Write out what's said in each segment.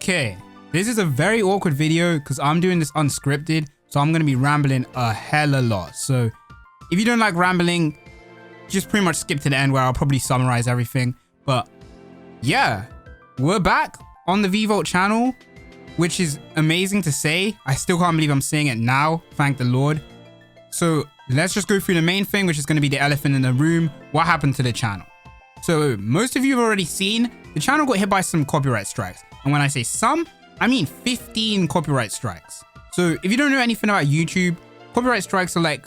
Okay, this is a very awkward video because I'm doing this unscripted, so I'm going to be rambling a hella lot. So if you don't like rambling, just pretty much skip to the end where I'll probably summarize everything. But yeah, we're back on the VeeVolt channel, which is amazing to say. I still can't believe I'm saying it now, thank the Lord. So let's just go through the main thing, which is going to be the elephant in the room. What happened to the channel? So most of you have already seen, the channel got hit by some copyright strikes. And when I say some, I mean 15 copyright strikes. So if you don't know anything about YouTube, copyright strikes are like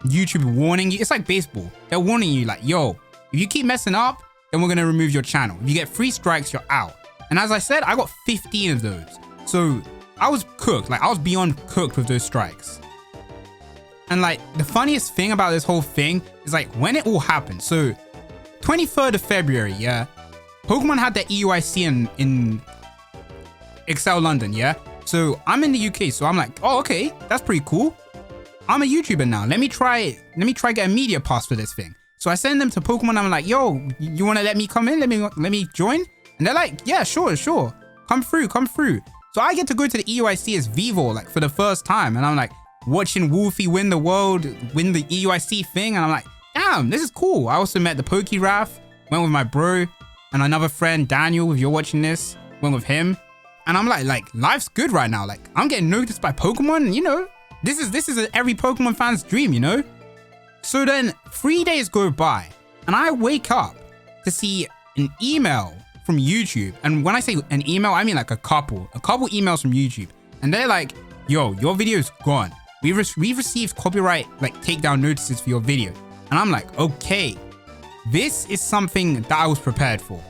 YouTube warning you. It's like baseball. They're warning you like, yo, if you keep messing up, then we're going to remove your channel. If you get 3 strikes, you're out. And as I said, I got 15 of those. So I was cooked. Like I was beyond cooked with those strikes. And like the funniest thing about this whole thing is like when it all happened. So 23rd of February, yeah, Pokemon had their EUIC in Excel London, yeah. So I'm in the UK, so I'm like, oh, okay, that's pretty cool. I'm a YouTuber now. Let me try get a media pass for this thing. So I send them to Pokemon. I'm like, yo, you want to let me come in? Let me join? And they're like, yeah, sure. Come through. So I get to go to the EUIC as VeeVolt, like for the first time. And I'm like watching Wolfie win the EUIC thing. And I'm like, damn, this is cool. I also met the Pokéraf, went with my bro and another friend, Daniel, if you're watching this, went with him. And I'm like, life's good right now. Like I'm getting noticed by Pokemon, you know, this is every Pokemon fan's dream, you know? So then 3 days go by and I wake up to see an email from YouTube. And when I say an email, I mean like a couple emails from YouTube. And they're like, yo, your video's gone. We've received copyright like takedown notices for your video. And I'm like, okay, this is something that I was prepared for.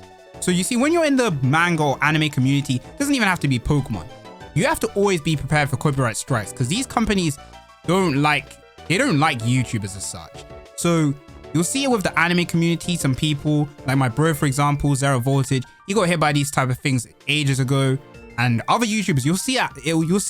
So you see, when you're in the manga or anime community, it doesn't even have to be Pokemon. You have to always be prepared for copyright strikes because these companies don't like YouTubers as such. So you'll see it with the anime community. Some people, like my bro, for example, Zero Voltage, he got hit by these type of things ages ago. And other YouTubers, you'll see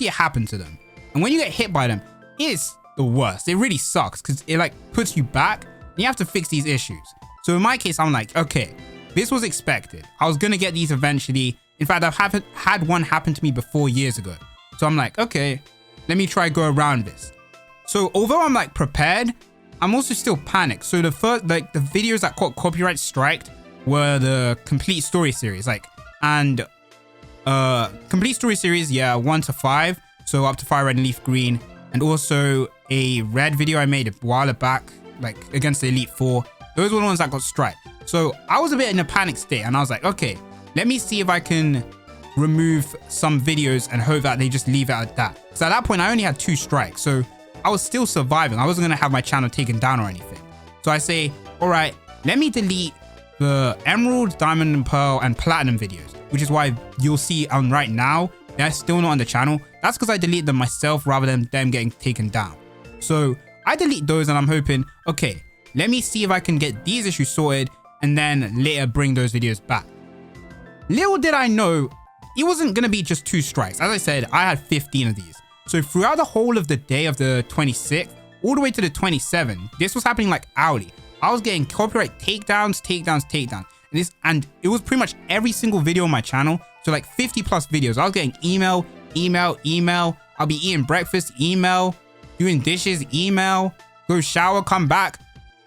it happen to them. And when you get hit by them, it's the worst. It really sucks because it like puts you back and you have to fix these issues. So in my case, I'm like, okay, this was expected. I was going to get these eventually. In fact, I've had one happen to me before years ago. So I'm like, okay, let me try go around this. So although I'm like prepared, I'm also still panicked. So the first, like the videos that got copyright striked were the complete story series, complete story series, yeah, 1 to 5. So up to Fire Red and Leaf Green. And also a red video I made a while back, like against the Elite Four. Those were the ones that got striked. So I was a bit in a panic state and I was like, okay, let me see if I can remove some videos and hope that they just leave it at that. So at that point, I only had 2 strikes. So I was still surviving. I wasn't going to have my channel taken down or anything. So I say, all right, let me delete the Emerald, Diamond and Pearl and Platinum videos, which is why you'll see right now, they're still not on the channel. That's because I deleted them myself rather than them getting taken down. So I delete those and I'm hoping, okay, let me see if I can get these issues sorted and then later bring those videos back. Little did I know, it wasn't going to be just 2 strikes. As I said, I had 15 of these. So throughout the whole of the day of the 26th, all the way to the 27th, this was happening like hourly. I was getting copyright takedowns. And it was pretty much every single video on my channel. So like 50 plus videos. I was getting email. I'll be eating breakfast, email, doing dishes, email, go shower, come back,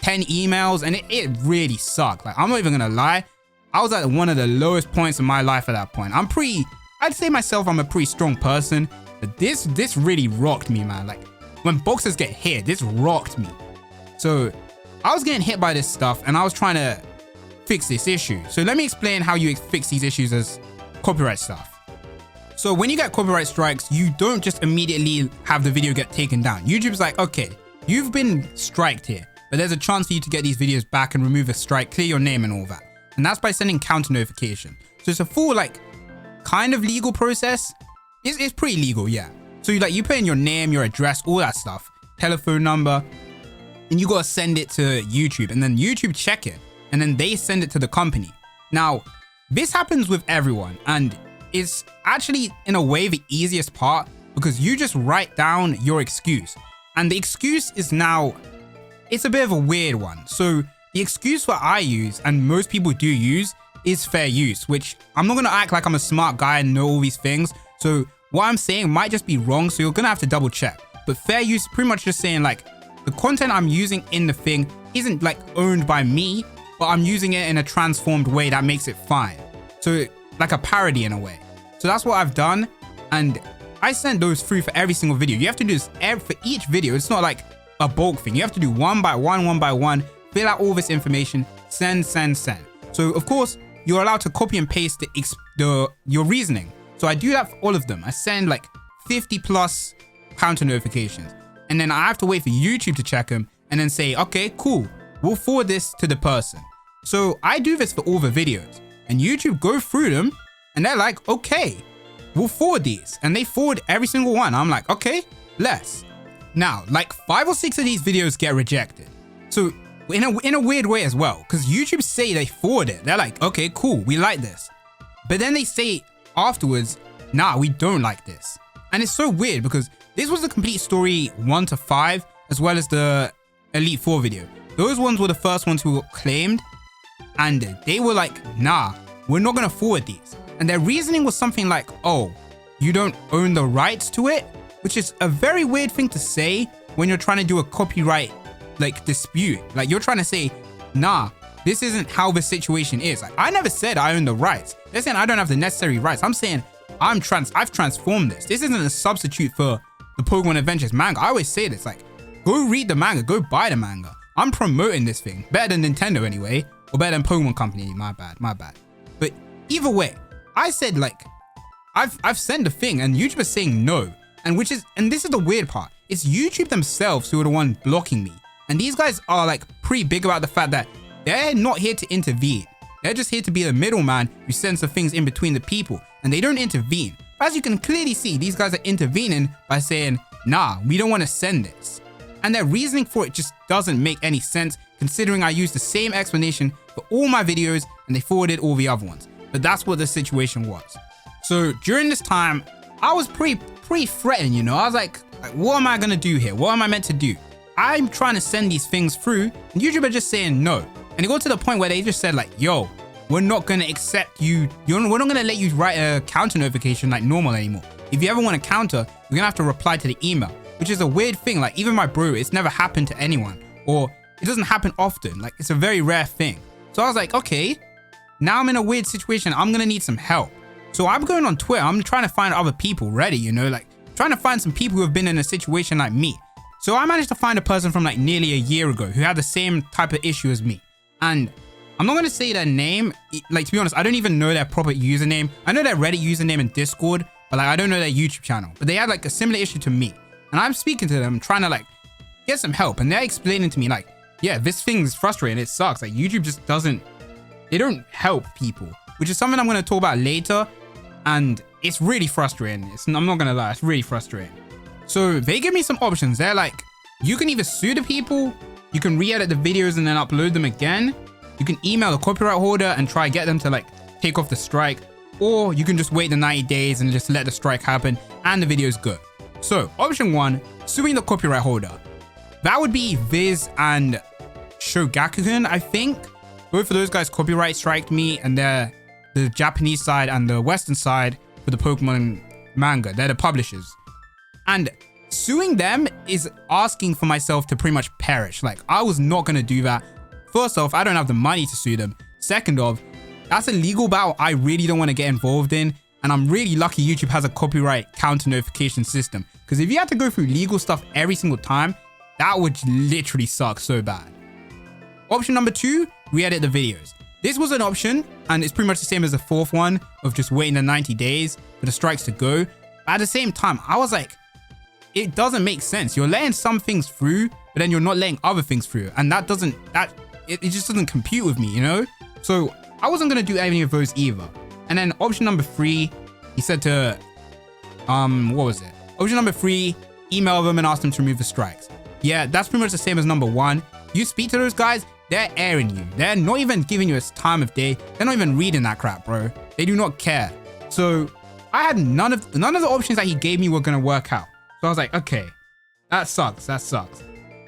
10 emails. And it really sucked. Like, I'm not even going to lie. I was at one of the lowest points in my life at that point. I'd say myself, I'm a pretty strong person. But this really rocked me, man. Like when boxers get hit, this rocked me. So I was getting hit by this stuff and I was trying to fix this issue. So let me explain how you fix these issues as copyright stuff. So when you get copyright strikes, you don't just immediately have the video get taken down. YouTube's like, okay, you've been striked here, but there's a chance for you to get these videos back and remove a strike, clear your name and all that. And that's by sending counter notification. So it's a full like kind of legal process. It's pretty legal, yeah. So you put in your name, your address, all that stuff, telephone number, and you gotta send it to YouTube, and then YouTube check it, and then they send it to the company. Now, this happens with everyone, and it's actually in a way the easiest part because you just write down your excuse, and the excuse is now, it's a bit of a weird one. So the excuse that I use, and most people do use, is fair use, which I'm not going to act like I'm a smart guy and know all these things. So what I'm saying might just be wrong. So you're going to have to double check. But fair use is pretty much just saying like the content I'm using in the thing isn't like owned by me, but I'm using it in a transformed way that makes it fine. So like a parody in a way. So that's what I've done. And I sent those through for every single video. You have to do this for each video. It's not like a bulk thing. You have to do one by one, fill out all this information, send. So of course, you're allowed to copy and paste your reasoning. So I do that for all of them. I send like 50 plus counter notifications. And then I have to wait for YouTube to check them and then say, okay, cool, we'll forward this to the person. So I do this for all the videos. And YouTube go through them and they're like, okay, we'll forward these. And they forward every single one. I'm like, okay, less. Now, like 5 or 6 of these videos get rejected. So in a weird way as well, because YouTube say they forward it. They're like, okay, cool, we like this. But then they say afterwards, nah, we don't like this. And it's so weird because this was the complete story 1 to 5, as well as the Elite 4 video. Those ones were the first ones who got claimed. And they were like, nah, we're not going to forward these. And their reasoning was something like, oh, you don't own the rights to it? Which is a very weird thing to say when you're trying to do a copyright like dispute. Like you're trying to say, nah, this isn't how the situation is. Like, I never said I own the rights. They're saying I don't have the necessary rights. I'm saying I've transformed this. This isn't a substitute for the Pokemon Adventures manga. I always say this, like, go read the manga, go buy the manga. I'm promoting this thing. Better than Nintendo anyway. Or better than Pokemon Company. My bad. But either way, I said like, I've sent the thing and YouTube is saying no. And this is the weird part. It's YouTube themselves who are the one blocking me. And these guys are like pretty big about the fact that they're not here to intervene. They're just here to be the middleman who sends the things in between the people. And they don't intervene. But as you can clearly see, these guys are intervening by saying, nah, we don't want to send this. And their reasoning for it just doesn't make any sense, considering I used the same explanation for all my videos and they forwarded all the other ones. But that's what the situation was. So during this time, I was pretty threatened, you know. I was like, what am I going to do here? What am I meant to do? I'm trying to send these things through and YouTube are just saying no. And it got to the point where they just said like, yo, we're not going to accept you. We're not going to let you write a counter notification like normal anymore. If you ever want to counter, you're going to have to reply to the email, which is a weird thing. Like even my bro, it's never happened to anyone, or it doesn't happen often. Like it's a very rare thing. So I was like, okay, now I'm in a weird situation. I'm going to need some help. So I'm going on Twitter. I'm trying to find other people ready, you know, like trying to find some people who have been in a situation like me. So I managed to find a person from like nearly a year ago who had the same type of issue as me. And I'm not going to say their name. Like, to be honest, I don't even know their proper username. I know their Reddit username and Discord, but like I don't know their YouTube channel. But they had like a similar issue to me. And I'm speaking to them, trying to like get some help. And they're explaining to me like, yeah, this thing is frustrating. It sucks. Like YouTube just they don't help people, which is something I'm going to talk about later. And it's really frustrating. I'm not going to lie. It's really frustrating. So they give me some options. They're like, you can either sue the people, you can re-edit the videos and then upload them again. You can email the copyright holder and try get them to like take off the strike, or you can just wait the 90 days and just let the strike happen and the video's good. So option 1, suing the copyright holder. That would be Viz and Shogakukan, I think. Both of those guys copyright striked me, and they're the Japanese side and the Western side for the Pokemon manga. They're the publishers. And suing them is asking for myself to pretty much perish. Like, I was not going to do that. First off, I don't have the money to sue them. Second off, that's a legal battle I really don't want to get involved in. And I'm really lucky YouTube has a copyright counter notification system. Because if you had to go through legal stuff every single time, that would literally suck so bad. Option number 2, re-edit the videos. This was an option, and it's pretty much the same as the fourth one of just waiting the 90 days for the strikes to go. But at the same time, I was like, it doesn't make sense. You're letting some things through, but then you're not letting other things through. And it just doesn't compute with me, you know? So I wasn't going to do any of those either. And then option number 3, he said to, what was it? Option number 3, email them and ask them to remove the strikes. Yeah, that's pretty much the same as number 1. You speak to those guys, they're airing you. They're not even giving you a time of day. They're not even reading that crap, bro. They do not care. So I had none of the options that he gave me were going to work out. So I was like, okay, that sucks. That sucks.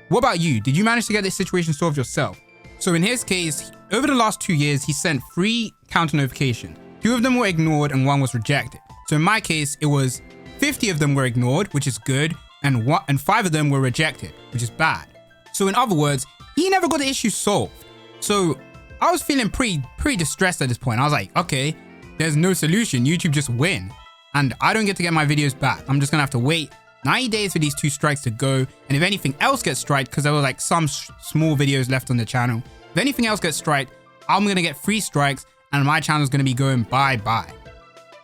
What about you? Did you manage to get this situation solved yourself? So in his case, over the last 2 years, he sent 3 counter notifications. 2 of them were ignored and 1 was rejected. So in my case, it was 50 of them were ignored, which is good, and 5 of them were rejected, which is bad. So in other words, he never got the issue solved. So I was feeling pretty distressed at this point. I was like, okay, there's no solution. YouTube just win. And I don't get my videos back. I'm just gonna have to wait 90 days for these 2 strikes to go. And if anything else gets striked, because there were like some small videos left on the channel, if anything else gets striked, I'm gonna get 3 strikes and my channel is gonna be going bye-bye.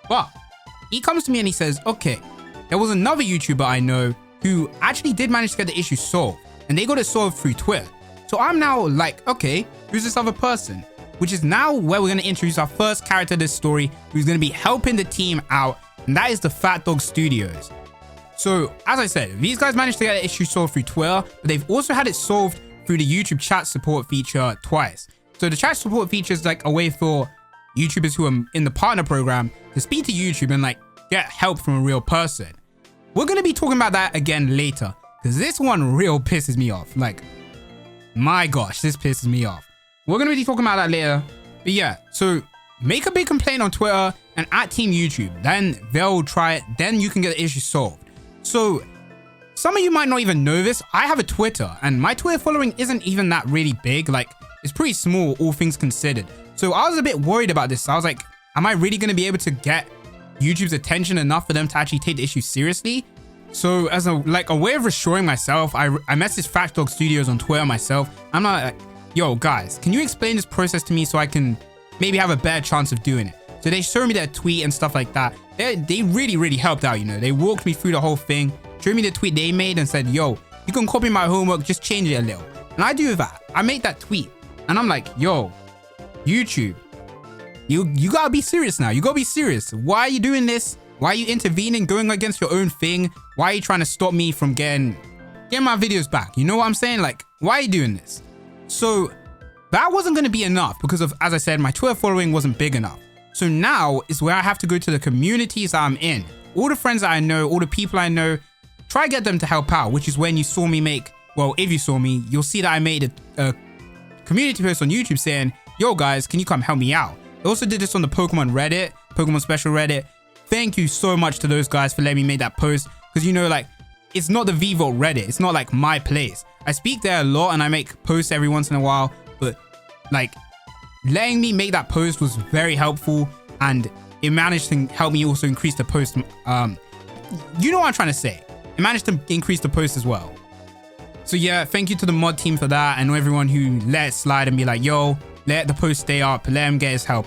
But he comes to me and he says, okay, there was another YouTuber I know who actually did manage to get the issue solved, and they got it solved through Twitter. So I'm now like, okay, who's this other person? Which is now where we're gonna introduce our first character of this story, who's gonna be helping the team out, and that is the Fat Dog Studios. So as I said, these guys managed to get the issue solved through Twitter, but they've also had it solved through the YouTube chat support feature twice. So the chat support feature is like a way for YouTubers who are in the partner program to speak to YouTube and like get help from a real person. We're gonna be talking about that again later, because this one real pisses me off. Like, my gosh, this pisses me off. We're gonna be talking about that later. But yeah, so make a big complaint on Twitter and at Team YouTube. Then they'll try it. Then you can get the issue solved. So some of you might not even know this. I have a Twitter and my Twitter following isn't even that really big. Like, it's pretty small, all things considered. So I was a bit worried about this. I was like, am I really gonna be able to get YouTube's attention enough for them to actually take the issue seriously? So as a way of reassuring myself, I messaged Fat Dog Studios on Twitter myself. I'm like, yo guys, can you explain this process to me so I can maybe have a better chance of doing it? So they showed me their tweet and stuff like that. They really helped out, you know. They walked me through the whole thing, showed me the tweet they made and said, yo, you can copy my homework, just change it a little. And I do that. I made that tweet and I'm like, yo, YouTube, you gotta be serious now. You gotta be serious. Why are you doing this? Why are you intervening, going against your own thing? Why are you trying to stop me from getting my videos back? You know what I'm saying? Like, why are you doing this? So that wasn't going to be enough because of, as I said, my Twitter following wasn't big enough. So now is where I have to go to the communities that I'm in. All the friends that I know, all the people I know, try get them to help out, which is when you saw me make, well, if you saw me, you'll see that I made a community post on YouTube saying, yo guys, can you come help me out? I also did this on the Pokemon Reddit, Pokemon Special Reddit. Thank you so much to those guys for letting me make that post. Because, you know, like, it's not the VeeVolt Reddit. It's not like my place. I speak there a lot and I make posts every once in a while. But, like, letting me make that post was very helpful. And it managed to help me also increase the post. You know what I'm trying to say. It managed to increase the post as well. So, yeah, thank you to the mod team for that. And everyone who let it slide and be like, yo, let the post stay up. Let him get his help.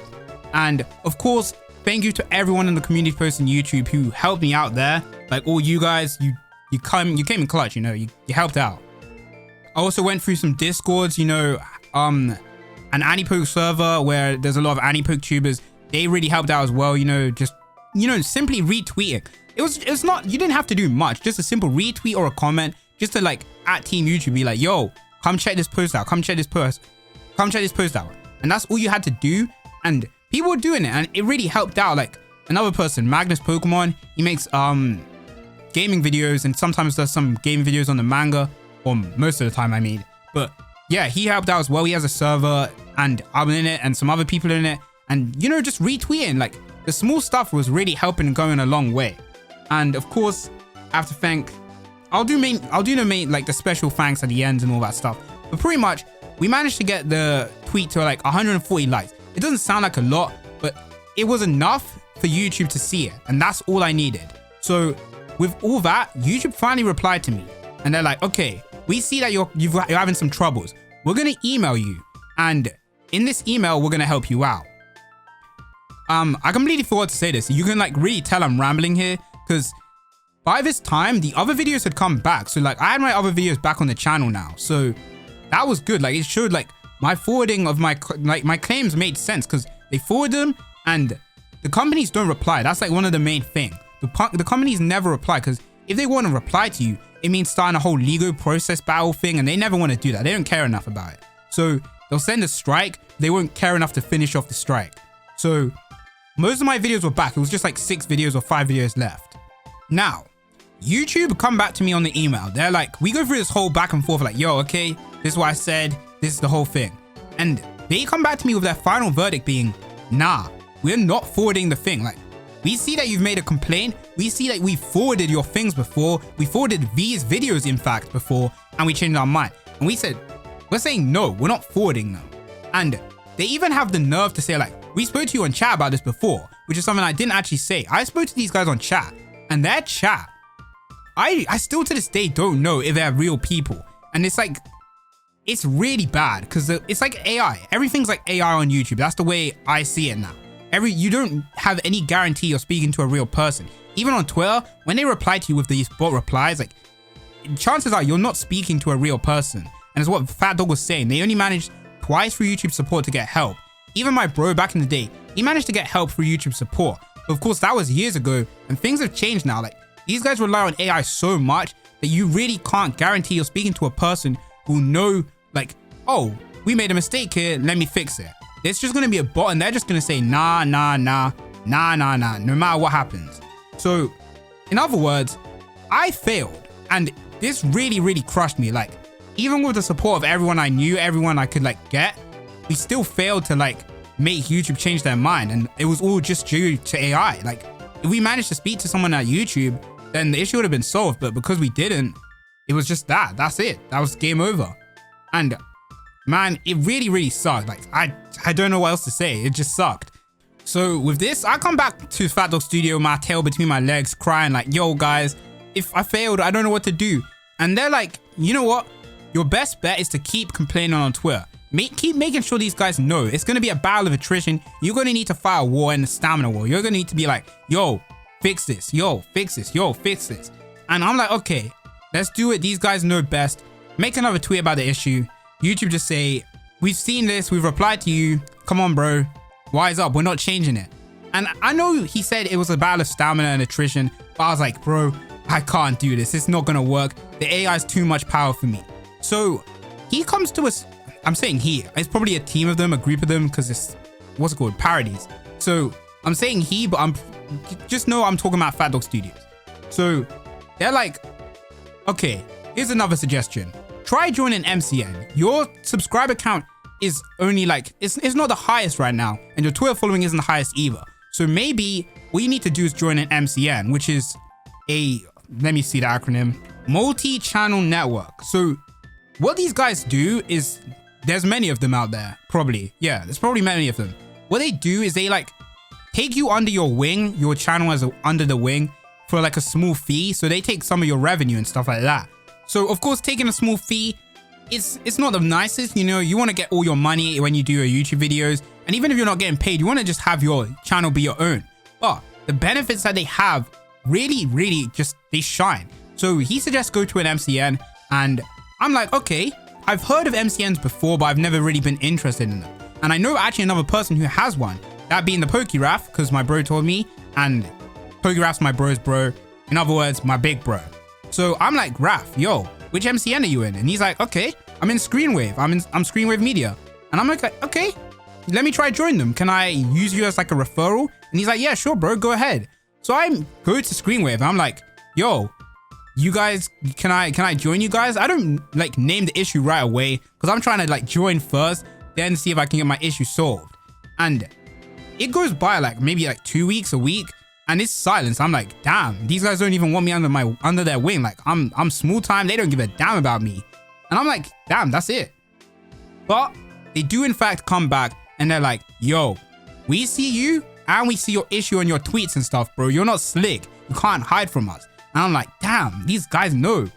And, of course, thank you to everyone in the community post on YouTube who helped me out there. Like all you guys, you came in clutch, you know, you helped out. I also went through some Discords, you know, an Anipoke server where there's a lot of Anipoke tubers. They really helped out as well, you know, just, you know, simply retweeting. It's not, you didn't have to do much, just a simple retweet or a comment, just to like at Team YouTube be like, yo, come check this post out, come check this post out. And that's all you had to do. And people were doing it and it really helped out. Like another person, Magnus Pokemon, he makes gaming videos and sometimes does some gaming videos on the manga, or most of the time I mean. But yeah, he helped out as well. He has a server and I'm in it and some other people in it, and you know, just retweeting, like the small stuff was really helping and going a long way. And of course, I have to thank, I'll do the special thanks at the end and all that stuff. But pretty much we managed to get the tweet to like 140 likes. It doesn't sound like a lot, but it was enough for YouTube to see it, and that's all I needed. So with all that, YouTube finally replied to me and they're like, okay, we see that you're having some troubles. We're gonna email you, and in this email we're gonna help you out. I completely forgot to say this. You can like really tell I'm rambling here because by this time the other videos had come back. So like I had my other videos back on the channel now, so that was good. Like it showed like my forwarding of my claims made sense because they forward them and the companies don't reply. That's like one of the main things. The companies never reply, because if they want to reply to you, it means starting a whole legal process battle thing, and they never want to do that. They don't care enough about it. So they'll send a strike. They won't care enough to finish off the strike. So most of my videos were back. It was just like 6 videos or 5 videos left. Now, YouTube come back to me on the email. They're like, we go through this whole back and forth like, yo, okay, this is what I said. This is the whole thing. And they come back to me with their final verdict being, nah, we're not forwarding the thing. Like, we see that you've made a complaint. We see that we forwarded your things before. We forwarded V's videos, in fact, before, and we changed our mind. And we said, we're saying no, we're not forwarding them. And they even have the nerve to say, like, we spoke to you on chat about this before, which is something I didn't actually say. I spoke to these guys on chat, and their chat, I still to this day don't know if they're real people. And it's like, it's really bad because it's like AI. Everything's like AI on YouTube. That's the way I see it now. You don't have any guarantee you're speaking to a real person. Even on Twitter, when they reply to you with these bot replies, like, chances are you're not speaking to a real person. And it's what Fat Dog was saying. They only managed twice through YouTube support to get help. Even my bro back in the day, he managed to get help through YouTube support. But of course, that was years ago, and things have changed now. Like, these guys rely on AI so much that you really can't guarantee you're speaking to a person who know, like, oh, we made a mistake here, let me fix it. It's just gonna be a bot, and they're just gonna say nah, no matter what happens. So, in other words, I failed, and this really crushed me. Like, even with the support of everyone I knew, everyone I could like get, we still failed to like make YouTube change their mind, and it was all just due to AI. Like, if we managed to speak to someone at YouTube, then the issue would have been solved, but because we didn't, it was just that's it. That was game over. And man, it really sucked. Like, I don't know what else to say. It just sucked. So with this, I come back to Fat Dog Studio, my tail between my legs, crying like, yo guys, if I failed, I don't know what to do. And they're like, you know what? Your best bet is to keep complaining on Twitter. Keep making sure these guys know it's going to be a battle of attrition. You're going to need to fight a war and a stamina war. You're going to need to be like, yo, fix this. Yo, fix this. Yo, fix this. And I'm like, okay, let's do it. These guys know best. Make another tweet about the issue. YouTube just say, we've seen this. We've replied to you. Come on, bro. Wise up. We're not changing it. And I know he said it was a battle of stamina and attrition, but I was like, bro, I can't do this. It's not going to work. The AI is too much power for me. So he comes to us. I'm saying he. It's probably a team of them, a group of them, because it's, what's it called? Parodies. So I'm saying he, but I'm just know I'm talking about Fat Dog Studios. So they're like, okay, here's another suggestion. Try joining MCN. Your subscriber count is only like, it's not the highest right now, and your Twitter following isn't the highest either. So maybe what you need to do is join an MCN, which is a, let me see the acronym, multi-channel network. So what these guys do is, there's many of them out there, probably. Yeah, there's probably many of them. What they do is they like take you under your wing, your channel as under the wing for like a small fee. So they take some of your revenue and stuff like that. So of course, taking a small fee, it's not the nicest, you know. You want to get all your money when you do your YouTube videos. And even if you're not getting paid, you want to just have your channel be your own. But the benefits that they have really just, they shine. So he suggests go to an MCN, and I'm like, okay, I've heard of MCNs before, but I've never really been interested in them. And I know actually another person who has one, that being the PokeRaf, because my bro told me, and PokeRaf's my bro's bro. In other words, my big bro. So I'm like, Raf, yo, which MCN are you in? And he's like, okay, I'm in Screenwave. I'm Screenwave Media. And I'm like, okay, let me try join them. Can I use you as like a referral? And he's like, yeah, sure, bro, go ahead. So I go to Screenwave. I'm like, yo, you guys, can I join you guys? I don't like name the issue right away because I'm trying to like join first, then see if I can get my issue solved. And it goes by like maybe like 2 weeks, a week, and it's silence. I'm like, damn, these guys don't even want me under their wing. Like I'm small time. They don't give a damn about me. And I'm like, damn, that's it. But they do in fact come back and they're like, yo, we see you and we see your issue on your tweets and stuff, bro. You're not slick. You can't hide from us. And I'm like, damn, these guys know.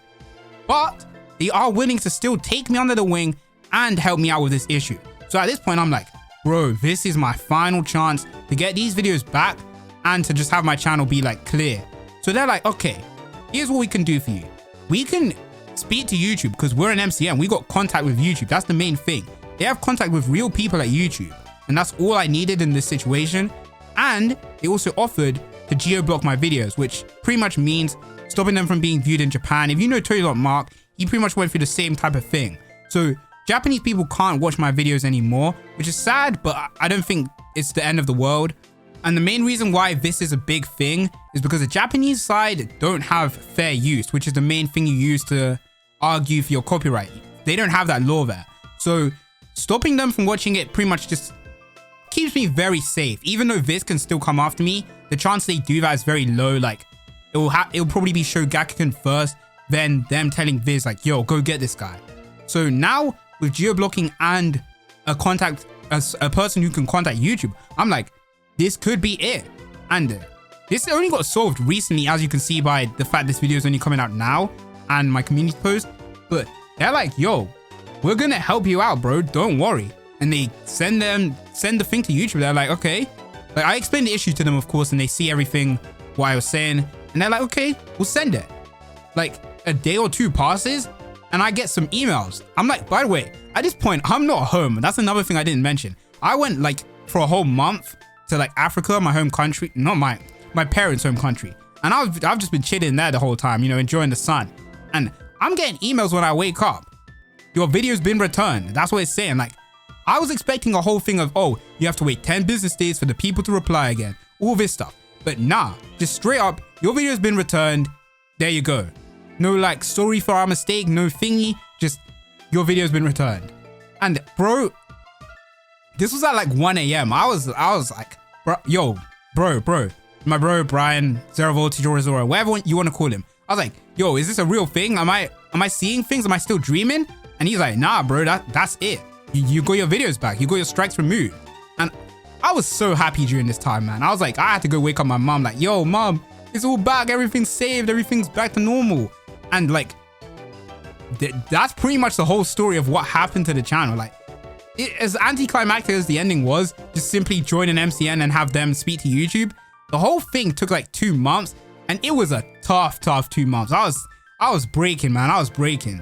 But they are willing to still take me under the wing and help me out with this issue. So at this point, I'm like, bro, this is my final chance to get these videos back and to just have my channel be like clear. So they're like, okay, here's what we can do for you. We can speak to YouTube because we're an MCN. We got contact with YouTube. That's the main thing. They have contact with real people at YouTube. And that's all I needed in this situation. And they also offered to geo-block my videos, which pretty much means stopping them from being viewed in Japan. If you know Mark, he pretty much went through the same type of thing. So Japanese people can't watch my videos anymore, which is sad, but I don't think it's the end of the world. And the main reason why this is a big thing is because the Japanese side don't have fair use, which is the main thing you use to argue for your copyright. They don't have that law there. So stopping them from watching it pretty much just keeps me very safe. Even though Viz can still come after me, the chance they do that is very low. Like, it'll probably be Shogakukan first, then them telling Viz like, yo, go get this guy. So now with geo-blocking and a person who can contact YouTube, I'm like, this could be it. And this only got solved recently, as you can see by the fact this video is only coming out now and my community post. But they're like, yo, we're gonna help you out, bro, don't worry. And they send the thing to YouTube. They're like, okay. Like, I explained the issue to them, of course, and they see everything what I was saying, and they're like, okay, we'll send it. Like, a day or two passes and I get some emails. I'm like, by the way, at this point, I'm not home. That's another thing I didn't mention. I went like for a whole month to like Africa, my home country, not my parents' home country. And I've just been chilling there the whole time, you know, enjoying the sun. And I'm getting emails when I wake up. Your video's been returned. That's what it's saying. Like, I was expecting a whole thing of, oh, you have to wait 10 business days for the people to reply again. All this stuff. But nah, just straight up, your video's been returned. There you go. No like, sorry for our mistake, no thingy. Just, your video's been returned. And bro, this was at like 1 AM. I was like, bro, yo, bro, my bro Brian, Zero Voltage or Zora, whatever you want to call him. I was like, yo, is this a real thing? Am I seeing things? Am I still dreaming? And he's like, nah, bro, that's it. You got your videos back. You got your strikes removed. And I was so happy during this time, man. I was like, I had to go wake up my mom, like, yo, mom, it's all back. Everything's saved. Everything's back to normal. And like, that's pretty much the whole story of what happened to the channel. Like, as anticlimactic as the ending was, just simply join an MCN and have them speak to YouTube. The whole thing took like 2 months, and it was a tough 2 months. I was breaking, man. I was breaking.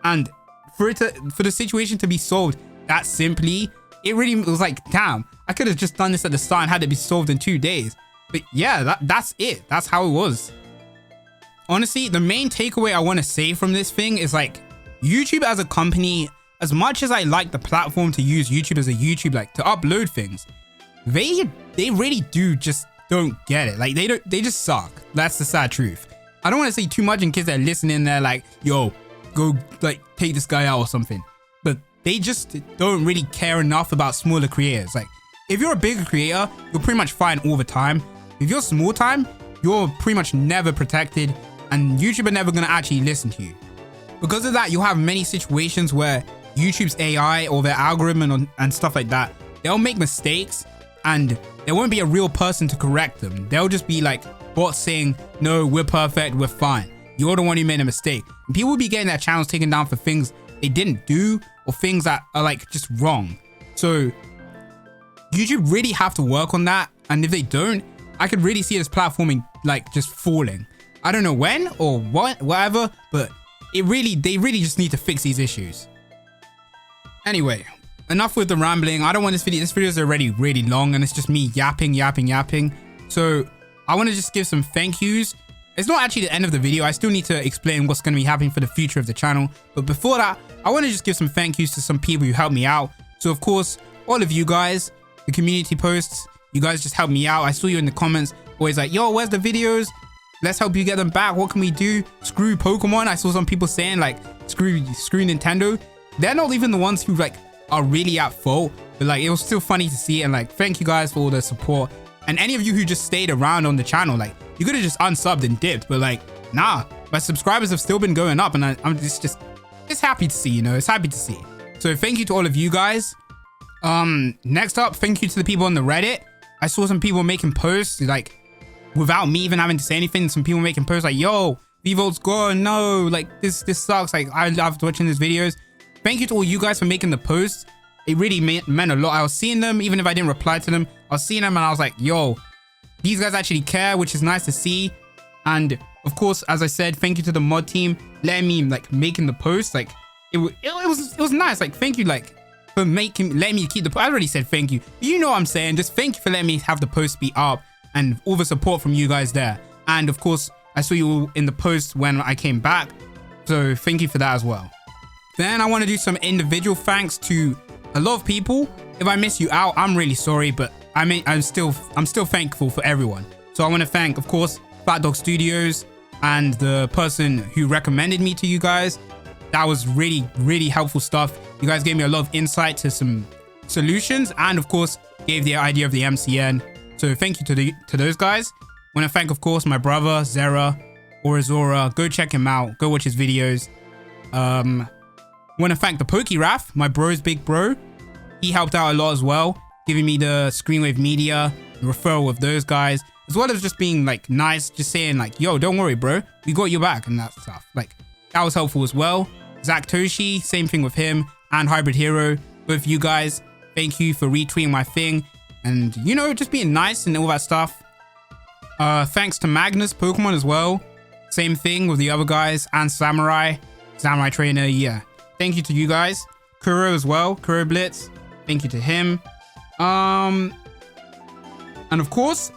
And for the situation to be solved that simply, it really was like, damn, I could have just done this at the start and had it be solved in 2 days. But yeah, that's it. That's how it was. Honestly, the main takeaway I want to say from this thing is like, YouTube as a company, as much as I like the platform to use YouTube as a YouTube, like to upload things, they really do just don't get it. Like, they just suck. That's the sad truth. I don't want to say too much in case they're listening. They're like, yo, go like take this guy out or something. But they just don't really care enough about smaller creators. Like, if you're a bigger creator, you're pretty much fine all the time. If you're small time, you're pretty much never protected, and YouTube are never going to actually listen to you. Because of that, you'll have many situations where YouTube's AI or their algorithm and stuff like that, they'll make mistakes and there won't be a real person to correct them. They'll just be like bots saying, no, we're perfect, we're fine. You're the one who made a mistake. And people will be getting their channels taken down for things they didn't do or things that are like just wrong. So YouTube really have to work on that. And if they don't, I could really see this platforming like just falling. I don't know when or whatever, but they really just need to fix these issues. Anyway, enough with the rambling. I don't want this video. This video is already really long and it's just me yapping. So I want to just give some thank yous. It's not actually the end of the video. I still need to explain what's going to be happening for the future of the channel. But before that, I want to just give some thank yous to some people who helped me out. So of course, all of you guys, the community posts, you guys just helped me out. I saw you in the comments always like, yo, where's the videos? Let's help you get them back. What can we do? Screw Pokemon. I saw some people saying like, screw Nintendo. They're not even the ones who like are really at fault, but like, it was still funny to see. And like, thank you guys for all the support. And any of you who just stayed around on the channel, like, you could have just unsubbed and dipped, but like, nah, my subscribers have still been going up, and I'm just happy to see, you know, it's happy to see. So thank you to all of you guys. Next up, thank you to the people on the Reddit. I saw some people making posts like, without me even having to say anything, some people making posts like, yo, VeeVolt's gone, no, like, this sucks, like, I loved watching these videos. Thank you to all you guys for making the posts. It really meant a lot. I was seeing them, even if I didn't reply to them, I was seeing them and I was like, yo, these guys actually care, which is nice to see. And of course, as I said, thank you to the mod team letting me like making the post. Like, it was nice. Like, thank you, like, for letting me keep the, I already said thank you. You know what I'm saying? Just thank you for letting me have the post be up and all the support from you guys there. And of course, I saw you all in the post when I came back. So thank you for that as well. Then I want to do some individual thanks to a lot of people. If I miss you out, I'm really sorry, but I mean, I'm still thankful for everyone. So I want to thank, of course, Fat Dog Studios and the person who recommended me to you guys. That was really, really helpful stuff. You guys gave me a lot of insight to some solutions, and of course gave the idea of the MCN. So thank you to those guys. Want to thank, of course, my brother Zera Orizora. Go check him out. Go watch his videos. Want to thank the PokeRaf, my bro's big bro. He helped out a lot as well, giving me the Screenwave Media, the referral of those guys, as well as just being like nice, just saying like, yo, don't worry, bro, we got your back and that stuff. Like, that was helpful as well. Zach Toshi, same thing with him, and Hybrid Hero, both you guys, thank you for retweeting my thing and, you know, just being nice and all that stuff. Thanks to Magnus Pokemon as well. Same thing with the other guys, and Samurai Trainer, yeah. Thank you to you guys. Kuro as well, Kuro Blitz. Thank you to him. And of course,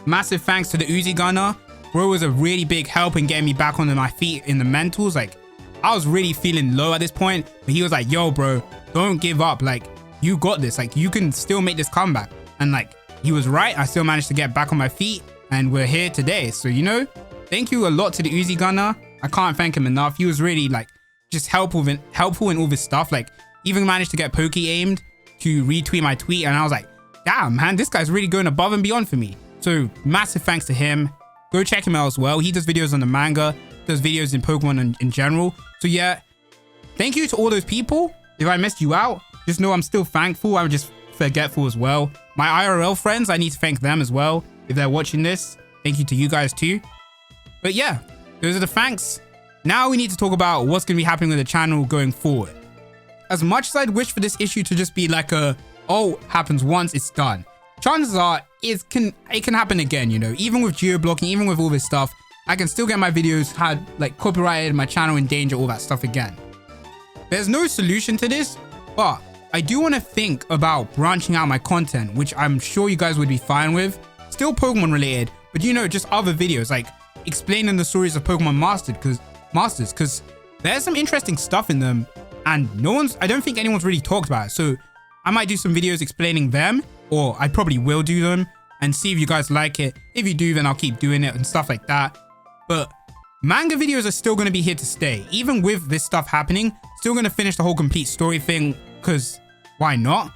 massive thanks to the Uzi Gunner. Bro was a really big help in getting me back onto my feet in the mentals. Like, I was really feeling low at this point, but he was like, yo, bro, don't give up. Like, you got this. Like, you can still make this comeback. And like, he was right. I still managed to get back on my feet, and we're here today. So, you know, thank you a lot to the Uzi Gunner. I can't thank him enough. He was really like just helpful in all this stuff. Like, even managed to get Poke aimed to retweet my tweet, and I was like, damn, man, this guy's really going above and beyond for me. So massive thanks to him. Go check him out as well. He does videos on the manga, does videos in Pokemon in general. So yeah, thank you to all those people. If I missed you out, just know I'm still thankful. I'm just forgetful as well. My IRL friends, I need to thank them as well. If they're watching this, thank you to you guys too. But yeah, those are the thanks. Now we need to talk about what's going to be happening with the channel going forward. As much as I'd wish for this issue to just be like a, oh, happens once, it's done. Chances are it can happen again, you know, even with geo-blocking, even with all this stuff, I can still get my videos had like copyrighted, my channel in danger, all that stuff again. There's no solution to this, but I do want to think about branching out my content, which I'm sure you guys would be fine with. Still Pokemon related, but you know, just other videos like explaining the stories of Pokemon Masters, because there's some interesting stuff in them, and I don't think anyone's really talked about it. So I might do some videos explaining them, or I probably will do them and see if you guys like it. If you do, then I'll keep doing it and stuff like that. But manga videos are still going to be here to stay. Even with this stuff happening, still going to finish the whole complete story thing, because why not?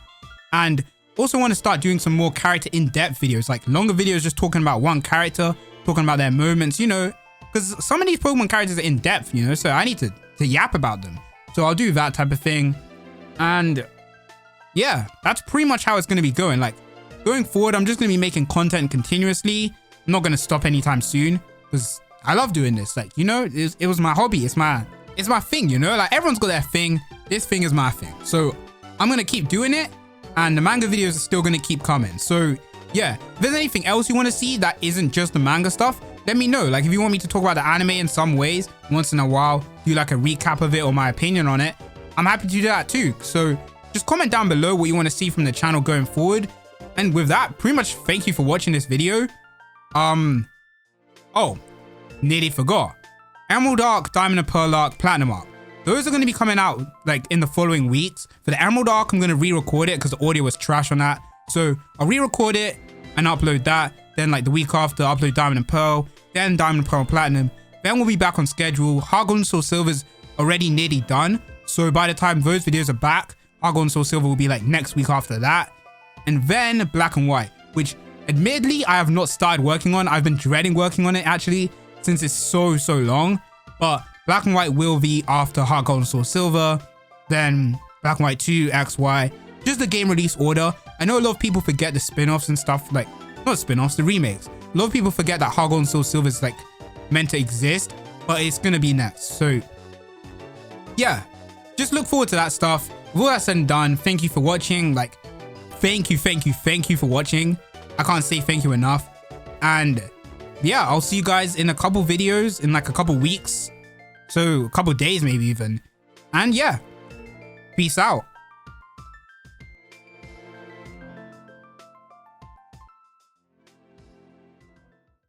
And also want to start doing some more character in-depth videos, like longer videos just talking about one character, talking about their moments, you know, because some of these Pokemon characters are in-depth, you know, so I need to yap about them. So I'll do that type of thing. And yeah, that's pretty much how it's going to be going. Like, going forward, I'm just going to be making content continuously. I'm not going to stop anytime soon, because I love doing this. Like, you know, it was my hobby. It's my thing, you know? Like, everyone's got their thing. This thing is my thing. So I'm going to keep doing it, and the manga videos are still going to keep coming. So yeah, if there's anything else you want to see that isn't just the manga stuff, let me know. Like, if you want me to talk about the anime in some ways, once in a while, do like a recap of it or my opinion on it, I'm happy to do that too. So just comment down below what you want to see from the channel going forward. And with that, pretty much thank you for watching this video. Oh, nearly forgot. Emerald Arc, Diamond and Pearl Arc, Platinum Arc. Those are going to be coming out like in the following weeks. For the Emerald Arc, I'm going to re-record it because the audio was trash on that. So I'll re-record it and upload that. Then like the week after, upload Diamond and Pearl. Then Diamond and Pearl Platinum. Then we'll be back on schedule. Heart Gold and Soul Silver's already nearly done. So by the time those videos are back, Heart Gold and Soul Silver will be like next week after that. And then Black and White, which admittedly I have not started working on. I've been dreading working on it actually since it's so long. But Black and White will be after Heart Gold and Soul Silver. Then Black and White 2, XY. Just the game release order. I know a lot of people forget the spin-offs and stuff, like, not spin-offs, the remakes. A lot of people forget that Heart Gold and Soul Silver is like meant to exist, but it's gonna be next. So yeah, just look forward to that stuff. With all that said and done, thank you for watching. Like, thank you for watching. I can't say thank you enough. And yeah, I'll see you guys in a couple videos in like a couple weeks. So a couple days maybe even. And yeah, peace out.